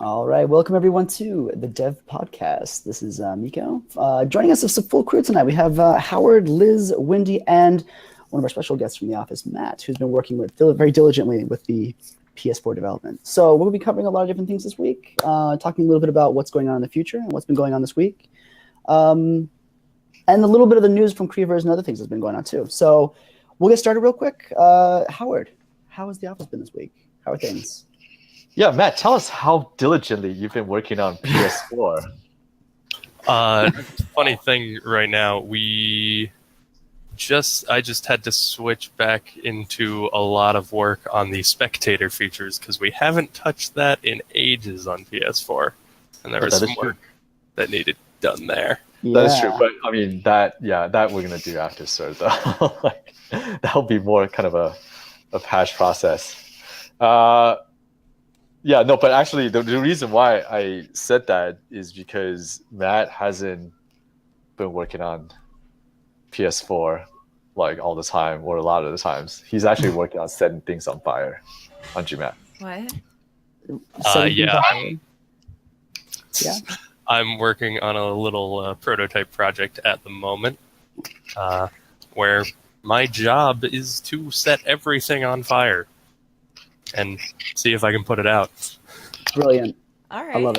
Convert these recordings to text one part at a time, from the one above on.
All right, welcome everyone to the Dev Podcast. This is Mikko. Joining us is a full crew tonight. We have Howard, Liz, Wendy, and one of our special guests from the office, Matt, who's been working very diligently with the PS4 development. So we'll be covering a lot of different things this week, talking a little bit about what's going on in the future and what's been going on this week, and a little bit of the news from Creevers and other things that's been going on too. So we'll get started real quick. Howard, how has the office been this week? How are things? Yeah, Matt, tell us how diligently you've been working on PS4. Funny thing right now, I just had to switch back into a lot of work on the spectator features because we haven't touched that in ages on PS4, and there was some work that needed done there. Yeah. That is true, but I mean that we're gonna do after Sir though. Like that'll be more kind of a patch process. Yeah, no, but actually the reason why I said that is because Matt hasn't been working on PS4 like all the time or a lot of the times. He's actually working on setting things on fire. Aren't you, Matt? What? Yeah. Yeah. I'm working on a little prototype project at the moment where my job is to set everything on fire and see if I can put it out. Brilliant. All right. I love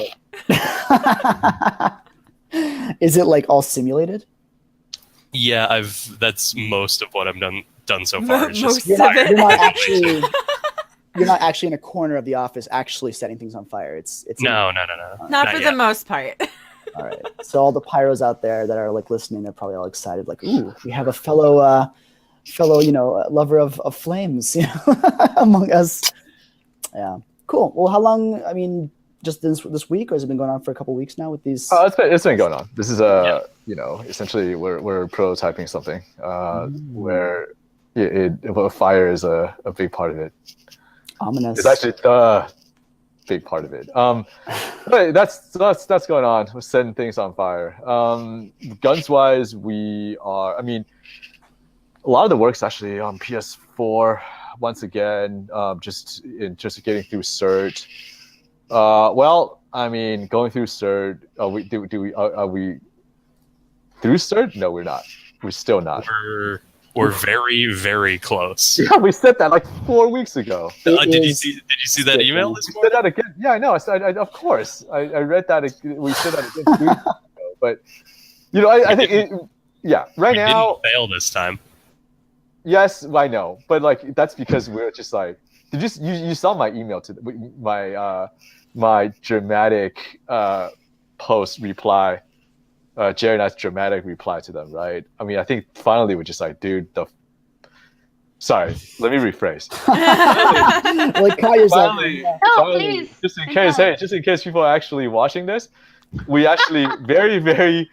it. Is it like all simulated? Yeah, that's most of what I've done so far. It's just You're not actually in a corner of the office actually setting things on fire. It's No. Not for yet. the most part. All right. So all the pyros out there that are like listening, they're probably all excited. Like, ooh, we have a fellow, lover of flames, among us. Yeah. Cool. Well, how long? I mean, just this week, or has it been going on for a couple of weeks now with these? It's been going on. This is essentially we're prototyping something where fire is a big part of it. Ominous. It's actually the big part of it. But that's going on. We're setting things on fire. Guns wise, we are. I mean, a lot of the work's actually on PS4. Once again, just getting through CERT. Well, I mean, going through CERT. Are we through CERT? No, we're not. We're still not. We're very, very close. Yeah, we said that like 4 weeks ago. Did you see that email this We morning? said that again. Yeah, I know. Of course, I read that. We said that again 2 weeks ago. But I think right now didn't fail this time. Yes, I know, but like that's because we're just like. Did you saw my email to my dramatic post reply, Jerry and I's dramatic reply to them, right? I mean, I think finally we're just like, dude, sorry, let me rephrase. Like, call yourself. Finally, Please. just in case people are actually watching this, we actually very, very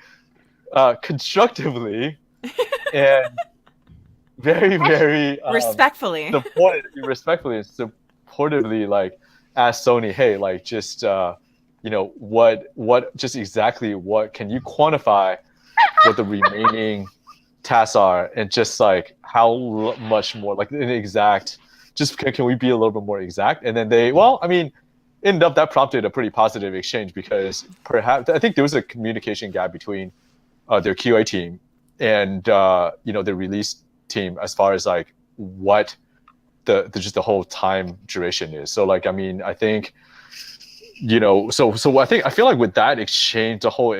constructively and very, very Respectfully. respectfully and supportively, like ask Sony, hey, like just what just exactly what can you quantify what the remaining tasks are, and just like how much more, like an exact, just can we be a little bit more exact? And then ended up that prompted a pretty positive exchange, because perhaps I think there was a communication gap between their QA team and their release team as far as like what the whole time duration is. So like, I mean, I think so I feel like with that exchange, the whole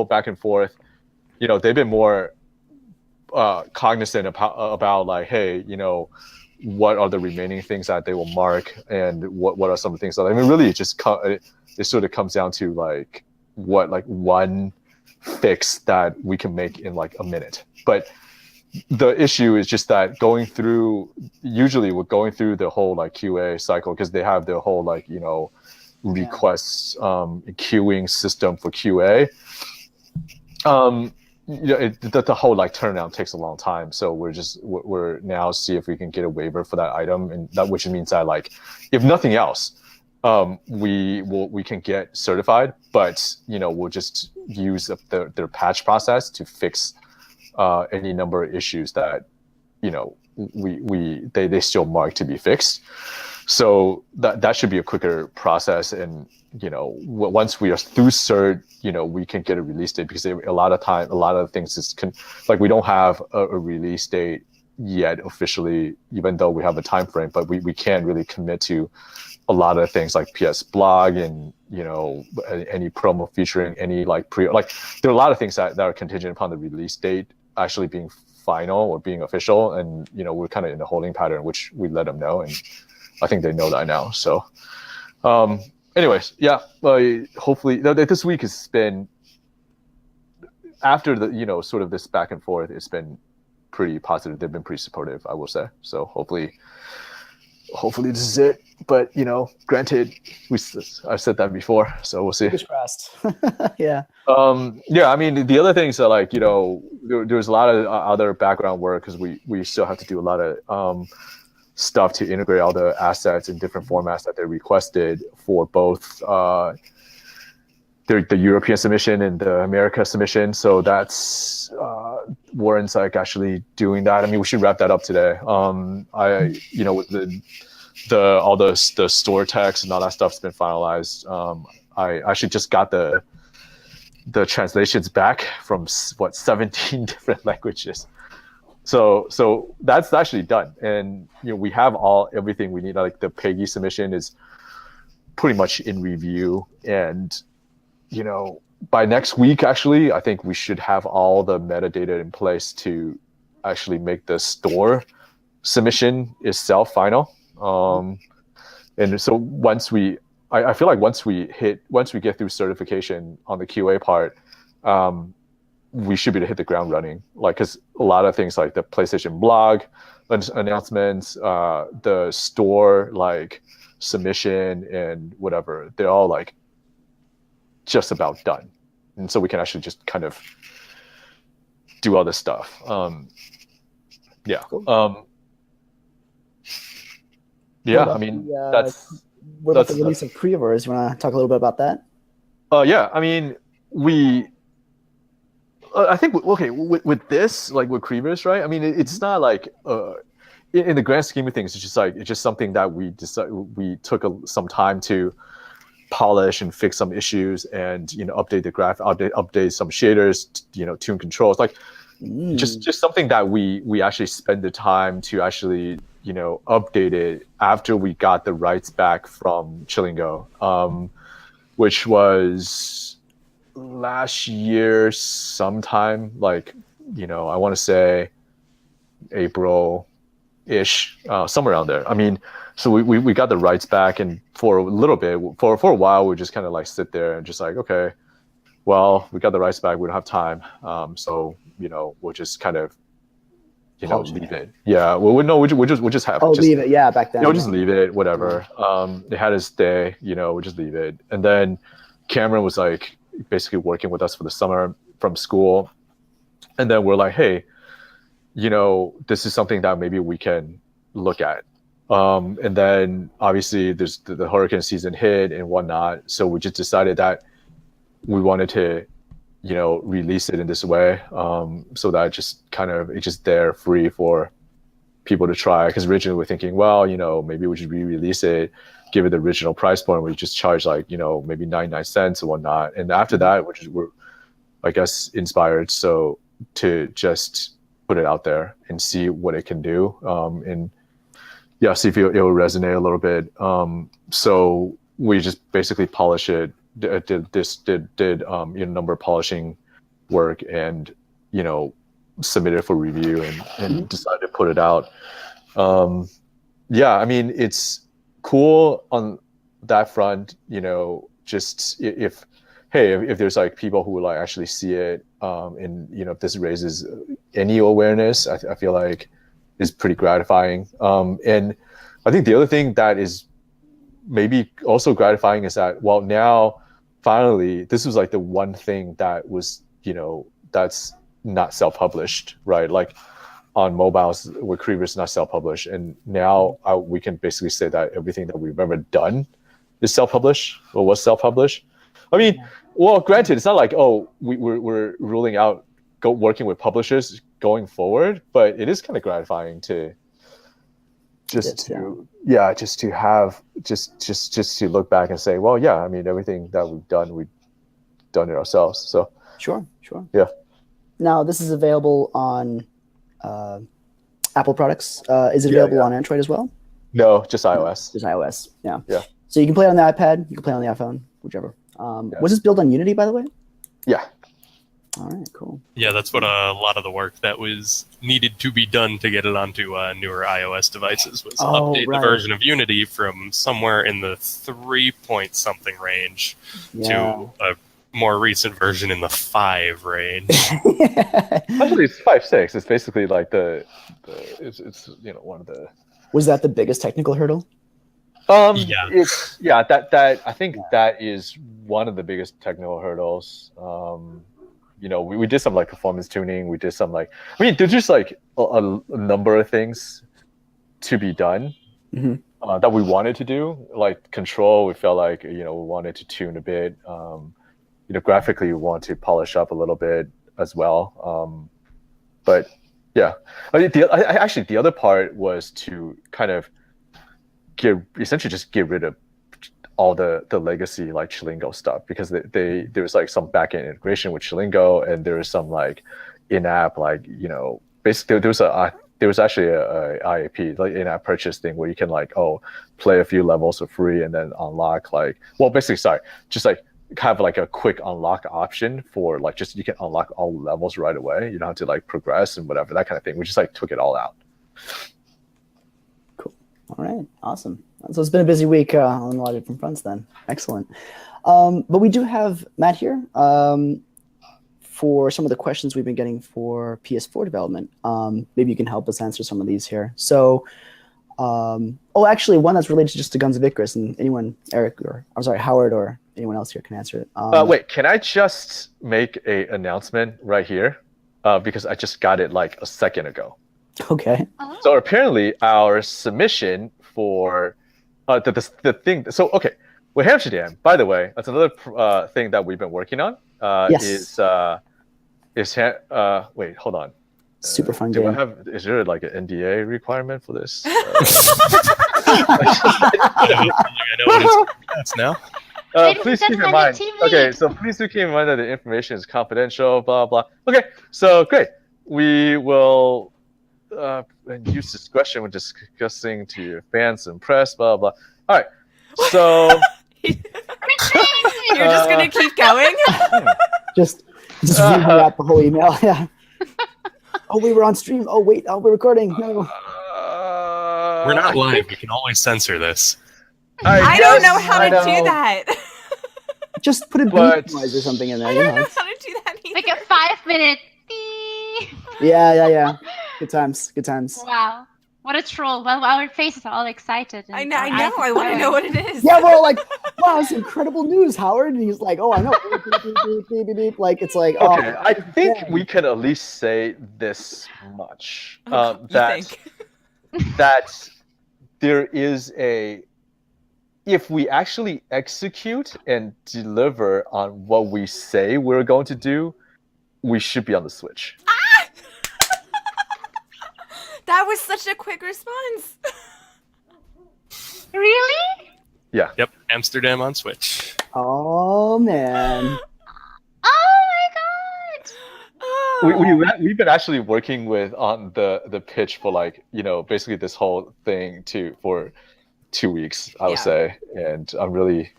back and forth, they've been more cognizant about like, hey, what are the remaining things that they will mark, and what are some of the things that, I mean, really it sort of comes down to like one fix that we can make in like a minute. But the issue is just that usually we're going through the whole like QA cycle, because they have their whole like requests queuing system for QA. The whole like turnaround takes a long time, so we're now see if we can get a waiver for that item, and that, which means that like, if nothing else, we can get certified, but we'll just use their patch process to fix any number of issues that they still mark to be fixed. So that should be a quicker process. And once we are through cert, we can get a release date, because a lot of things is like we don't have a release date yet officially, even though we have a time frame, but we can't really commit to a lot of things like PS blog and any promo featuring any like there are a lot of things that are contingent upon the release date actually being final or being official, and we're kind of in a holding pattern, which we let them know, and I think they know that now. So anyways, yeah, hopefully this week has been, after the sort of this back and forth, it's been pretty positive. They've been pretty supportive, I will say. So hopefully this is it. But granted, I've said that before, so we'll see. Fingers crossed. Yeah. Yeah, I mean, the other things are like, there's a lot of other background work, because we still have to do a lot of stuff to integrate all the assets in different formats that they requested for both the European submission and the America submission. So that's Warren's like actually doing that. I mean, we should wrap that up today. With all the store text and all that stuff's been finalized. I actually just got the translations back from 17 different languages. So that's actually done, and we have everything we need. Like the PEGI submission is pretty much in review, and by next week, actually, I think we should have all the metadata in place to actually make the store submission itself final. And so I feel like once we get through certification on the QA part, we should be able to hit the ground running. Like, because a lot of things like the PlayStation blog announcements, the store like submission and whatever, they're all like just about done, and so we can actually just kind of do all this stuff. Yeah. Yeah, I mean, what about the release of pre-orders? You want to talk a little bit about that? Yeah, I mean, I think, okay, with this, like with Creevers, right? I mean, it's not like, in the grand scheme of things, it's just something that we took some time to polish and fix some issues, and update the graph, update some shaders, tune controls, like just something that we actually spend the time to actually update it after we got the rights back from Chilingo, which was last year sometime, like I want to say April-ish, somewhere around there. I mean, so we got the rights back, and for a little bit, for a while, we just kind of like sit there and just like, okay, well, we got the rights back, we don't have time, so we'll just kind of leave it. Yeah, we'll just have leave it. Yeah, back then. We'll just leave it, whatever. They had his day, we'll just leave it. And then Cameron was like basically working with us for the summer from school, and then we're like, hey, this is something that maybe we can look at. And then obviously there's the hurricane season hit and whatnot, so we just decided that we wanted to release it in this way, so that it's just there free for people to try. Because originally we're thinking, well, maybe we should re-release it, give it the original price point, we just charge like maybe 99 cents and whatnot. And after that, we're I guess inspired so to just put it out there and see what it can do, and see if it will resonate a little bit. So we just basically polish it. Did number of polishing work, and submitted it for review, and decided to put it out. I mean, it's cool on that front. Just if there's like people who like actually see it, and if this raises any awareness, I feel like is pretty gratifying. And I think the other thing that is maybe also gratifying is that, well, now finally this was like the one thing that was that's not self-published, right? Like on mobiles with Creevers is not self-published, and now we can basically say that everything that we've ever done is self-published or was self-published. I mean, well, granted, it's not like, oh, we're ruling out working with publishers going forward, but it is kind of gratifying to just to have just to look back and say, well, yeah, I mean, everything that we've done it ourselves. So Sure. yeah. Now this is available on Apple products. Is it available on Android as well? No, just iOS. Just iOS. Yeah. Yeah. So you can play it on the iPad. You can play it on the iPhone, whichever. Was this built on Unity, by the way? Yeah. All right. Cool. Yeah, that's what a lot of the work that was needed to be done to get it onto newer iOS devices was update the version of Unity from somewhere in the 3-point-something range to a more recent version in the 5 range. Actually, it's 5.6. It's basically like it's one of the. Was that the biggest technical hurdle? That I think that is one of the biggest technical hurdles. We did some like performance tuning. We did some there's just like a number of things to be done that we wanted to do. Like control, we felt like we wanted to tune a bit. Graphically, we want to polish up a little bit as well. But yeah, the other part was to kind of essentially just get rid of all the legacy like Chilingo stuff, because there was like some backend integration with Chilingo, and there was some like in-app basically there was actually a IAP, like in-app purchase thing, where you can play a few levels for free and then unlock just have like a quick unlock option for you can unlock all the levels right away. You don't have to like progress and whatever, that kind of thing. We just took it all out. Cool. All right. Awesome. So it's been a busy week on a lot of different fronts then. Excellent. But we do have Matt here for some of the questions we've been getting for PS4 development. Maybe you can help us answer some of these here. So, actually, one that's related just to Guns of Icarus, and anyone, Howard or anyone else here can answer it. Wait, can I just make an announcement right here? Because I just got it like a second ago. Okay. So apparently our submission for the thing. So okay, with Amsterdam, by the way, that's another thing that we've been working on. Yes. Wait, hold on. Super fun game. Is there like an NDA requirement for this? I know what it's now. Please keep in mind. Okay, so please do keep in mind that the information is confidential. Blah blah. Okay, so great. We will use discretion when discussing to your fans and press. Blah blah. All right. So you're just gonna keep going. just reading out the whole email. Yeah. Oh, we were on stream. Oh wait, we're recording. No. We're not live. We can always censor this. I don't know how to do that. Just put a beep noise or something in there. I don't know how to do that either. Like a 5-minute. Yeah. Good times. Wow. What a troll. Well, our faces are all excited. I know. I want to know what it is. Yeah, we're all like, wow, it's incredible news, Howard. And he's like, oh, I know. Beep, beep, beep. Like, it's like, oh. Okay, I think we can at least say this much. That there is if we actually execute and deliver on what we say we're going to do, we should be on the Switch. That was such a quick response. Really? Yeah. Yep. Amsterdam on Switch. Oh man. Oh my god. We've been actually working on the pitch for basically this whole thing for 2 weeks, I would say, and I'm really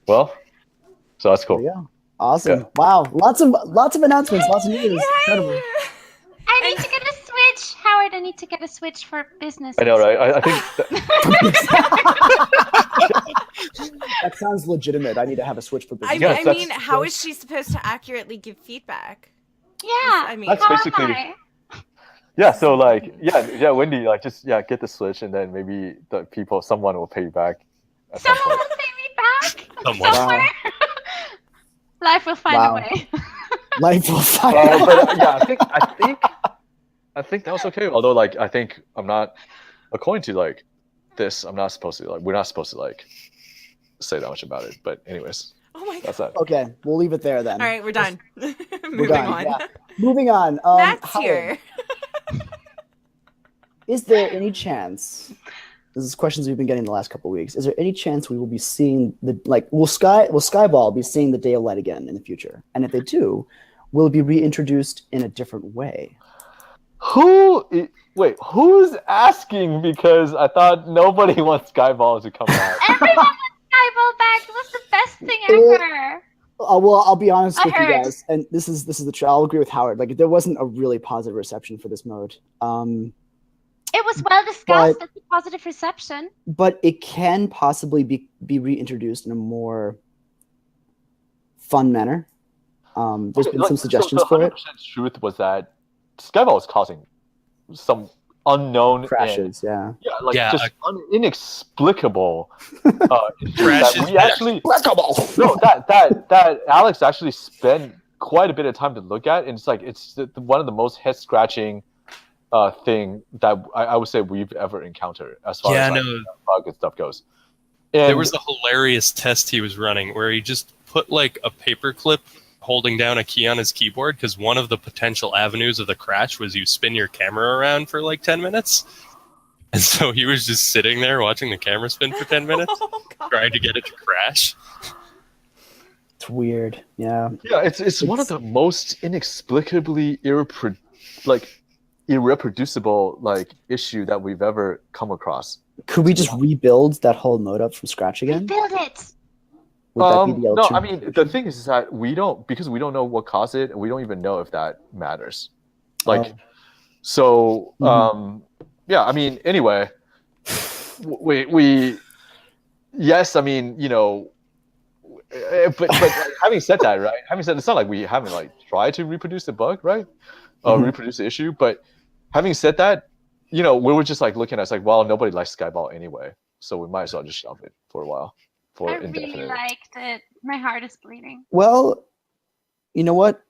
so that's cool. Yeah. Awesome. Yeah. Wow. Lots of announcements. Lots of news. Incredible. I need to get a Switch, Howard. I need to get a Switch for business. I know, right? I think that sounds legitimate. I need to have a Switch for business. I mean, how is she supposed to accurately give feedback? Yeah, I mean, that's basically. Yeah, so Wendy, just get the Switch, and then maybe someone will pay you back. Someone will pay me back. Someone. Somewhere. Life will find a way. Life will find a way. But I think that was okay. Although, I think I'm not, according to this, I'm not supposed to we're not supposed to say that much about it. But anyways, oh my god, that's that. Okay, we'll leave it there then. All right, we're done. Moving on. Yeah. Moving on. Matt's here. Is there any chance this is questions we've been getting the last couple of weeks. Is there any chance we will be seeing will Skyball be seeing the day of light again in the future? And if they do, will it be reintroduced in a different way? Who's asking? Because I thought nobody wants Skyball to come back. Everyone wants Skyball back. It was the best thing ever. Well, I'll be honest with you heard. guys, and this is the truth. I'll agree with Howard. Like, there wasn't a really positive reception for this mode. It was well discussed. It's a positive reception. But it can possibly be reintroduced in a more fun manner. There's been some suggestions for it. The 100% truth was that Skyball was causing some unknown crashes. Just inexplicable crashes. We actually that Alex actually spent quite a bit of time to look at, and it's one of the most head scratching thing that I would say we've ever encountered as far as bug and stuff goes. And there was a hilarious test he was running where he just put like a paperclip holding down a key on his keyboard, because one of the potential avenues of the crash was you spin your camera around for like 10 minutes. And so he was just sitting there watching the camera spin for 10 minutes, trying to get it to crash. It's weird. Yeah. Yeah, it's one of the most inexplicably irreproducible issue that we've ever come across. Could we just rebuild that whole mode up from scratch again? Rebuild it. Would that be the no, ultimate I mean, the thing is that we don't know what caused it, and we don't even know if that matters. Yeah, I mean, anyway, yes, I mean, but having said that, right? Having said, it's not like we haven't tried to reproduce the bug, right? Reproduce the issue, but having said that, we were just looking at well, nobody likes Skyball anyway, so we might as well just shelve it for a while. I really liked it. My heart is bleeding. Well, you know what?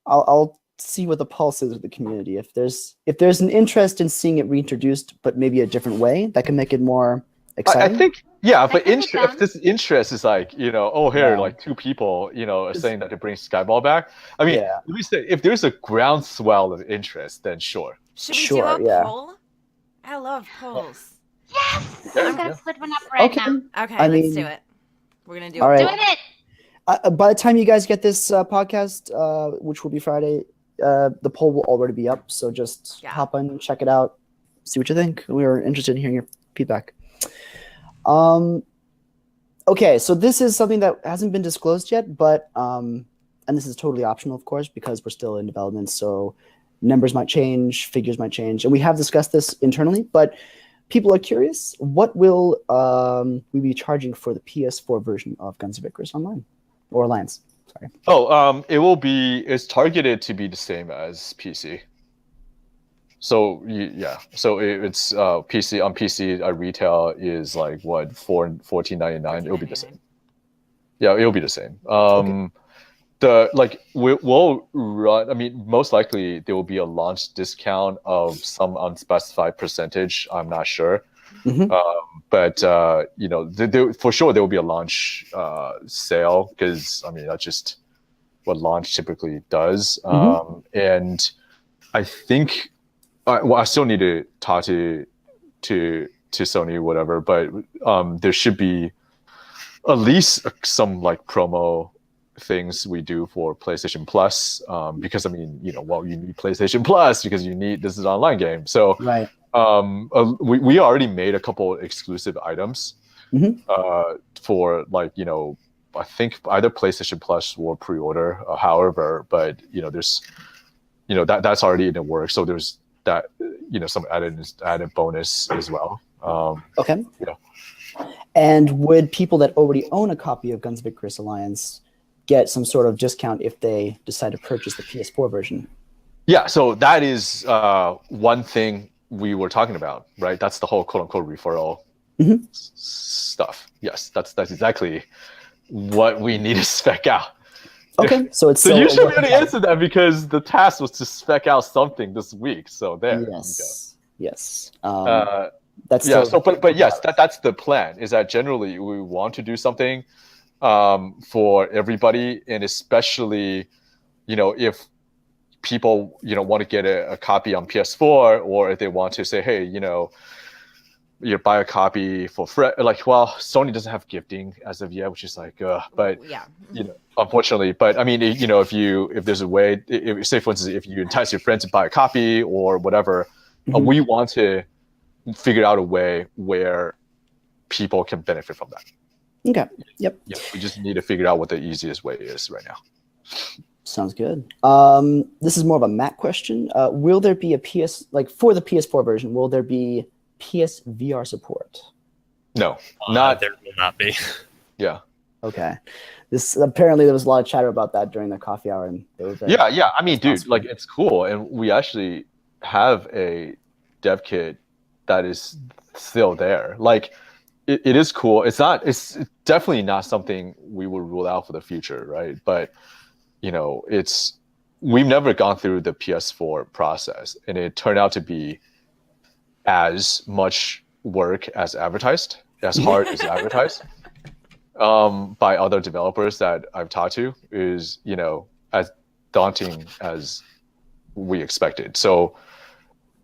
I'll see what the pulse is of the community. If there's an interest in seeing it reintroduced, but maybe a different way, that can make it more exciting. I think, but if this interest is two people, are saying that it brings Skyball back. I mean, let me say, if there's a groundswell of interest, then sure. Should we do a poll? I love polls. Yes! I'm going to split one up right now. Okay, let's do it. We're going to do it. All right. Doing it! By the time you guys get this podcast, which will be Friday, the poll will already be up. So just hop on, check it out, see what you think. We are interested in hearing your feedback. Okay, so this is something that hasn't been disclosed yet, but and this is totally optional, of course, because we're still in development. So numbers might change, figures might change, and we have discussed this internally, but people are curious. What will we be charging for the PS4 version of Guns of Icarus Online or Alliance? Sorry. It's targeted to be the same as PC. So it's PC on PC. Retail is $14.99. It'll be the same. Yeah, it'll be the same. We'll run. I mean, most likely there will be a launch discount of some unspecified percentage. I'm not sure, but for sure there will be a launch sale, because I mean that's just what launch typically does. And I think, I still need to talk to Sony or whatever, but there should be at least some promo things we do for PlayStation Plus, because I mean, you need PlayStation Plus because this is an online game. So right. We already made a couple exclusive items for I think either PlayStation Plus or pre-order, however, but there's that's already in the works. So there's that some added bonus as well. Okay. Yeah. And would people that already own a copy of Guns of Icarus Alliance get some sort of discount if they decide to purchase the PS4 version? Yeah, so that is one thing we were talking about, right? That's the whole quote-unquote referral stuff. Yes, that's exactly what we need to spec out. Okay, so it's so you should be able to answer that, because the task was to spec out something this week. So there. Yes. That's but yes, that's the plan. Is that generally we want to do something for everybody, and especially if people want to get a copy on PS4, or if they want to say, hey, buy a copy for free. Like, well, Sony doesn't have gifting as of yet, which is like, but Yeah. unfortunately. But I mean, if there's a way, say for instance, if you entice your friend to buy a copy or whatever, we want to figure out a way where people can benefit from that. Okay. Yep. Yeah, we just need to figure out what the easiest way is right now. Sounds good. This is more of a Matt question. Will there be for the PS4 version, will there be PSVR support? No, not there will not be. Yeah. Okay. This apparently there was a lot of chatter about that during the coffee hour, and they were very Yeah. I mean, dude, like it's cool, and we actually have a dev kit that is still there. Like, it is cool. It's definitely not something we would rule out for the future, right? But we've never gone through the PS4 process, and it turned out to be as much work as advertised, as hard as advertised, by other developers that I've talked to, is as daunting as we expected. So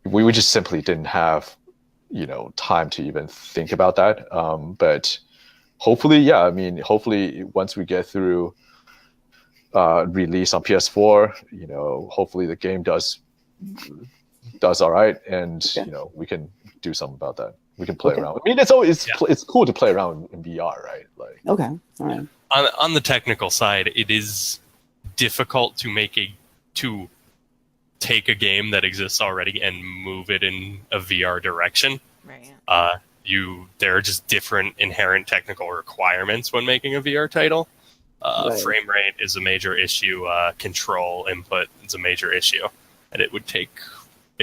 we just simply didn't have time to even think about that. But hopefully, hopefully once we get through release on PS4, hopefully the game does all right, and we can do something about that. We can play around. I mean, it's cool to play around in VR, right? Like, okay, all right. On the technical side, it is difficult to take a game that exists already and move it in a VR direction. Right. There are just different inherent technical requirements when making a VR title. Right. Frame rate is a major issue. Control input is a major issue, and it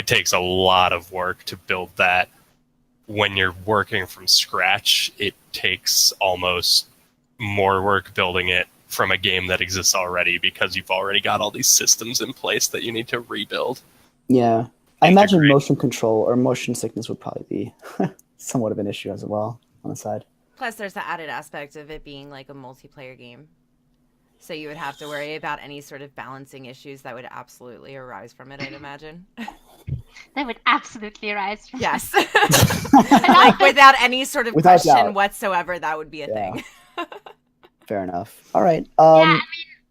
takes a lot of work to build that. When you're working from scratch, it takes almost more work building it from a game that exists already, because you've already got all these systems in place that you need to rebuild. Yeah. I imagine motion control or motion sickness would probably be somewhat of an issue as well on the side. Plus, there's the added aspect of it being like a multiplayer game. So you would have to worry about any sort of balancing issues that would absolutely arise from it, I'd imagine. That would absolutely arise from Yes. Like, without any sort of question doubt. whatsoever, that would be a thing. Fair enough. All right. Yeah, I mean,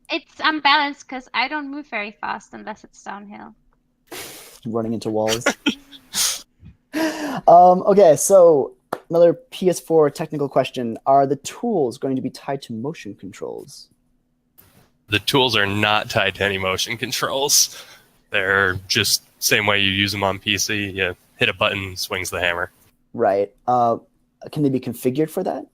it's unbalanced because I don't move very fast unless it's downhill. Running into walls. Okay, so another PS4 technical question. Are the tools going to be tied to motion controls? The tools are not tied to any motion controls. They're just same way you use them on PC. You hit a button, swings the hammer. Right. Can they be configured for that?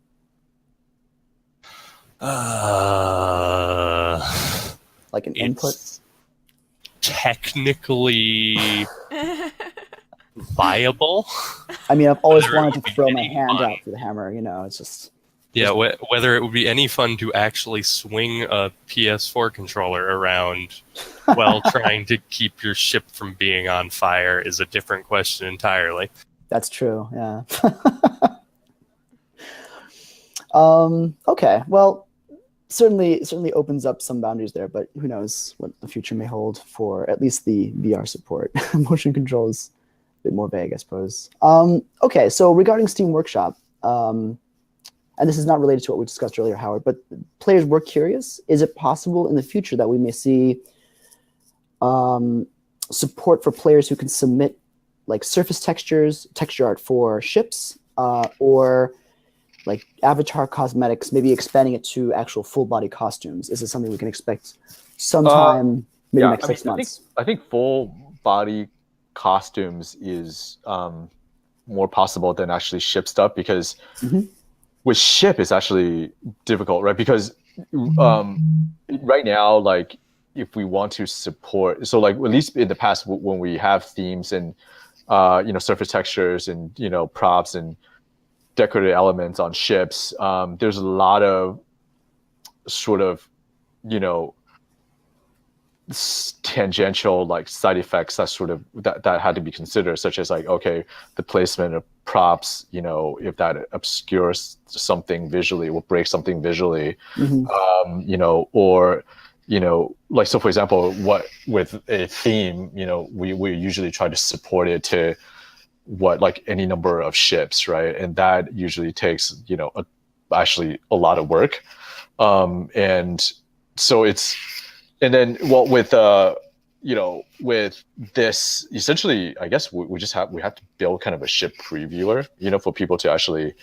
Like an input? Technically viable. I mean, I've always Whether it wanted would to be throw my any hand fun. out for the hammer. It's just... Yeah, whether it would be any fun to actually swing a PS4 controller around while trying to keep your ship from being on fire is a different question entirely. That's true, yeah. Okay, well, certainly opens up some boundaries there, but who knows what the future may hold for at least the VR support. Motion control is a bit more vague, I suppose. Okay, so regarding Steam Workshop, and this is not related to what we discussed earlier, Howard, but players were curious. Is it possible in the future that we may see support for players who can submit like surface textures, texture art for ships, or like avatar cosmetics, maybe expanding it to actual full body costumes? Is it something we can expect sometime, maybe next 6 months? I think full body costumes is more possible than actually ship stuff, because with ship it's actually difficult, right? Because right now, like if we want to support, so like at least in the past when we have themes and surface textures and props and decorative elements on ships, there's a lot of sort of tangential like side effects that sort of that had to be considered, such as like, okay, the placement of props, if that obscures something visually, will break something visually, or like, so for example, what with a theme, we usually try to support it to what like any number of ships, right? And that usually takes actually a lot of work. And so and then with with this, essentially, I guess we have to build kind of a ship previewer, for people to actually,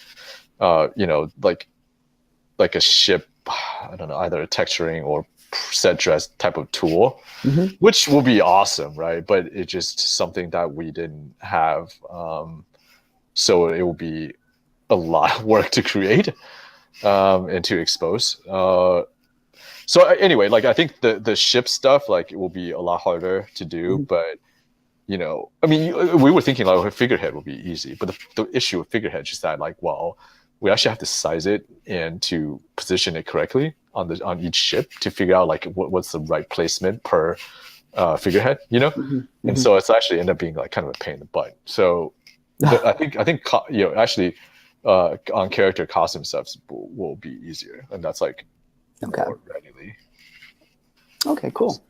like a ship, I don't know, either a texturing or set dress type of tool, which will be awesome, right? But it's just something that we didn't have. So it will be a lot of work to create and to expose. So anyway, like I think the ship stuff, like it will be a lot harder to do, but I mean, we were thinking like a figurehead would be easy, but the issue with figurehead is that like, well, we actually have to size it and to position it correctly on each ship to figure out like what's the right placement per figurehead, and so it's actually end up being like kind of a pain in the butt. So I think actually on character costume stuff will be easier, and that's like more readily. Okay, cool,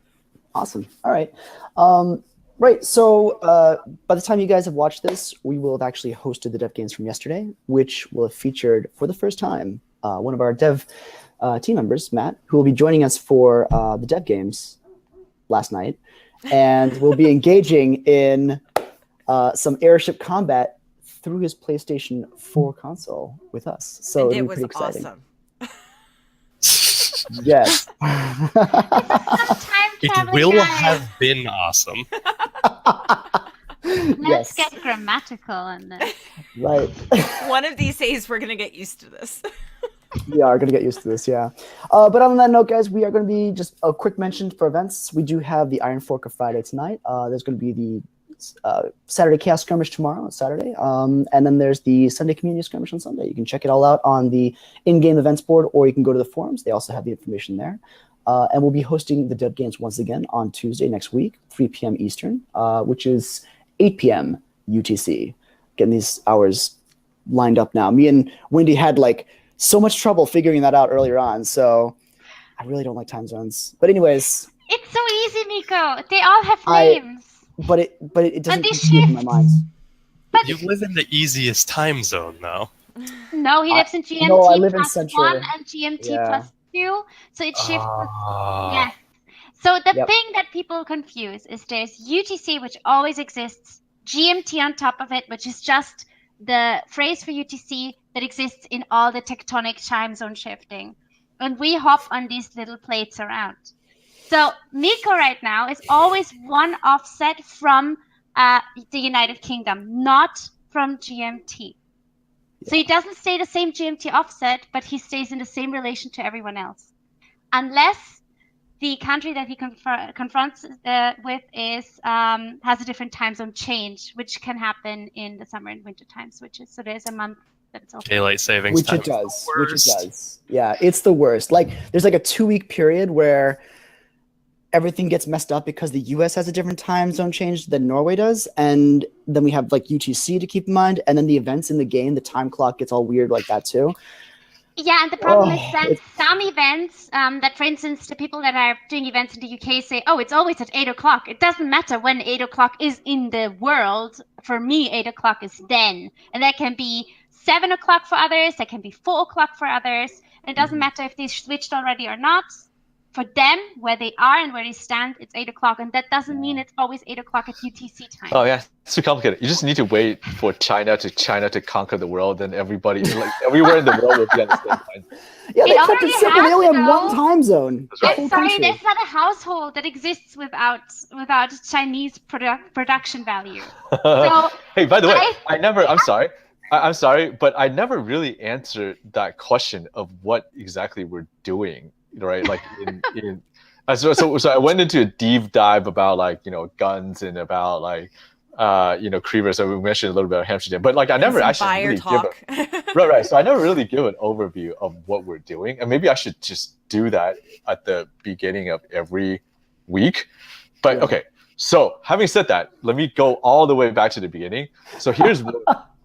awesome. All right. Right, so by the time you guys have watched this, we will have actually hosted the Dev Games from yesterday, which will have featured for the first time one of our dev team members, Matt, who will be joining us for the Dev Games last night, and will be engaging in some airship combat through his PlayStation 4 console with us. So and it it'll be was pretty exciting. awesome. Yes. It will have been awesome. Let's get grammatical on this. Right. One of these days, we're going to get used to this. We are going to get used to this, yeah. But on that note, guys, we are going to be just a quick mention for events. We do have the Iron Fork of Friday tonight. There's going to be the Saturday Chaos Skirmish tomorrow, Saturday. And then there's the Sunday Community Skirmish on Sunday. You can check it all out on the in-game events board, or you can go to the forums. They also have the information there. And we'll be hosting the Dev Games once again on Tuesday next week, 3 p.m. Eastern, which is 8 p.m. UTC. Getting these hours lined up now. Me and Wendy had like so much trouble figuring that out earlier on, so I really don't like time zones. But anyways, it's so easy, Mikko. They all have names. But it doesn't they compute in my mind. But You live in the easiest time zone now. No, he lives in GMT no, I live in plus Central. 1 and GMT Yeah. plus 2. So it shifts. Yes. So the Yep. thing that people confuse is there's UTC, which always exists, GMT on top of it, which is just the phrase for UTC that exists in all the tectonic time zone shifting. And we hop on these little plates around. So Mikko right now is always one offset from the United Kingdom, not from GMT. So he doesn't stay the same GMT offset, but he stays in the same relation to everyone else. Unless the country that he confronts with is has a different time zone change, which can happen in the summer and winter time switches. So there's a month that it's open. Daylight savings Which time. it does. Worst. Which it does. Yeah, it's the worst. Like there's like a 2-week period where everything gets messed up because the US has a different time zone change than Norway does. And then we have like UTC to keep in mind. And then the events in the game, the time clock gets all weird like that too. Yeah, and the problem is that some events, that for instance, the people that are doing events in the UK say, oh, it's always at 8 o'clock. It doesn't matter when 8 o'clock is in the world. For me, 8 o'clock is then. And that can be 7 o'clock for others. That can be 4 o'clock for others. And it doesn't matter if they switched already or not. For them, where they are and where they stand, it's 8 o'clock. And that doesn't mean it's always 8 o'clock at UTC time. Oh yeah, it's too complicated. You just need to wait for China to conquer the world, and everybody, like everywhere in the world, will be on the same time. Yeah, they It kept already it simple. They only has, have one though. time zone. That's right. The whole Sorry, country. there's not a household that exists without Chinese production value. So Hey, by the way, I'm sorry, but I never really answered that question of what exactly we're doing, right? Like so I went into a deep dive about like, guns and about like, Creeper. So we mentioned a little bit of Hamster, but like I never actually Buyer really talk. right. So I never really give an overview of what we're doing, and maybe I should just do that at the beginning of every week. But okay, so having said that, let me go all the way back to the beginning. So here's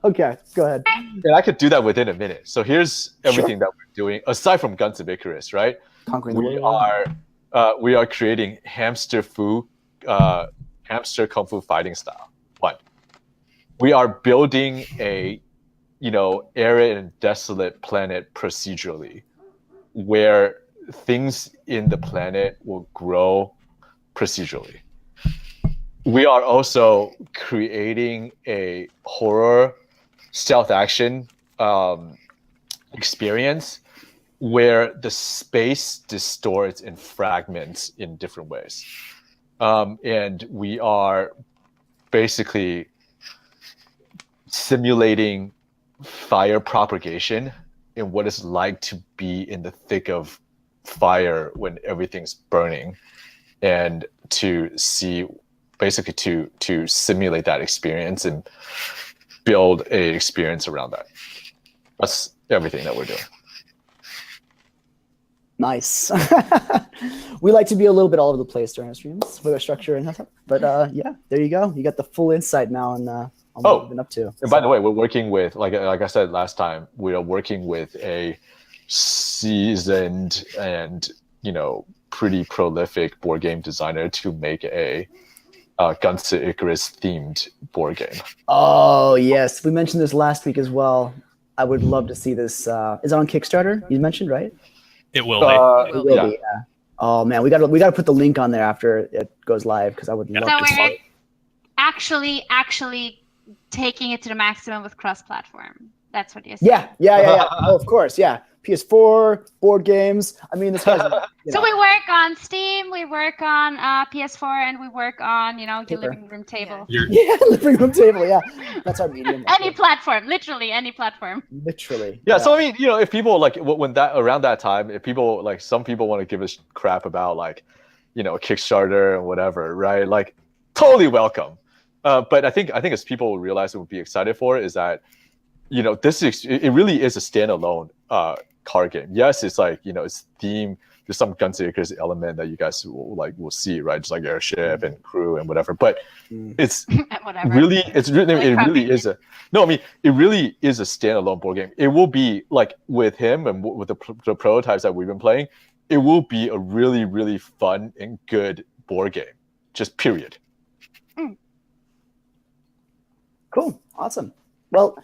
Okay, go ahead. and I could do that within a minute. So here's everything that we're doing aside from Guns of Icarus, right? Conquering the We world. are creating hamster kung fu fighting style. One. we are building a, arid and desolate planet procedurally, where things in the planet will grow procedurally. We are also creating a horror stealth action experience where the space distorts and fragments in different ways. And we are basically simulating fire propagation and what it's like to be in the thick of fire when everything's burning, and to see, basically to simulate that experience and build a experience around that. That's everything that we're doing. Nice. We like to be a little bit all over the place during our streams with our structure and stuff. But yeah, there you go. You got the full insight now on what we've been up to. And by the way, we're working with, like I said last time, we are working with a seasoned and pretty prolific board game designer to make a Guns to Icarus themed board game. Oh yes, we mentioned this last week as well. I would love to see this. Is it on Kickstarter? You mentioned, right? It will be. It will be, yeah. Oh man, we gotta put the link on there after it goes live, because I would love to see it. Actually taking it to the maximum with cross-platform. That's what you're saying. Yeah. Oh, of course, yeah. PS4, board games. I mean, this guy's. So we work on Steam, we work on PS4, and we work on your living room table. Yeah, living room table. Yeah, that's our medium. Any platform, literally any platform. Literally. Yeah. So I mean, if people when that around that time, if people some people want to give us crap about Kickstarter and whatever, right? Like, totally welcome. But I think as people realize, what would be excited for is that it really is a standalone card game. Yes, it's it's themed. There's some Guns to Icarus element that you guys will see, right? Just like airship and crew and whatever. But it's it really is a it really is a standalone board game. It will be with him and with the prototypes that we've been playing. It will be a really, really fun and good board game. Just period. Cool. Awesome. Well,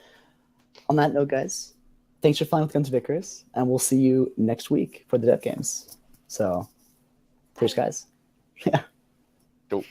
on that note, guys, thanks for flying with Guns of Icarus, and we'll see you next week for the Dev Games. So, cheers, guys. Yeah. Cool.